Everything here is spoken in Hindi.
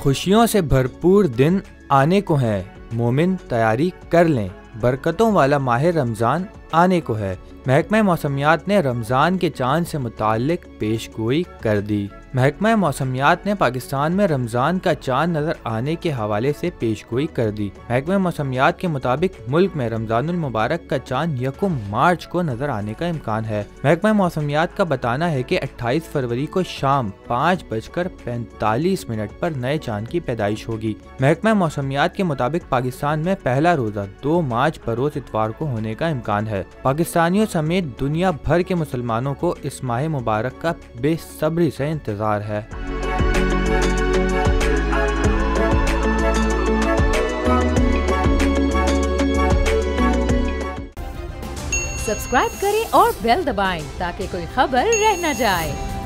खुशियों से भरपूर दिन आने को है, मोमिन तैयारी कर लें, बरकतों वाला माह रमज़ान आने को है। महकमा मौसमियात ने रमज़ान के चांद से मुताल्लिक पेशगोई कर दी। महकमा मौसमियात ने पाकिस्तान में रमज़ान का चांद नज़र आने के हवाले से पेशगोई कर दी। महकमा मौसमियात के मुताबिक मुल्क में रमज़ानुल मुबारक का चांद 1 मार्च को नज़र आने का इम्कान है। महकमा मौसमियात का बताना है कि 28 फरवरी को शाम 5:45 पर नए चांद की पैदाइश होगी। महकमा मौसमियात के मुताबिक पाकिस्तान में पहला रोज़ा 2 मार्च बरोज़ इतवार को होने का इम्कान है। पाकिस्तानियों समेत दुनिया भर के मुसलमानों को इस माह मुबारक का बेसब्री से इंतजार है। सब्सक्राइब करें और बेल दबाएं ताकि कोई खबर रह न जाए।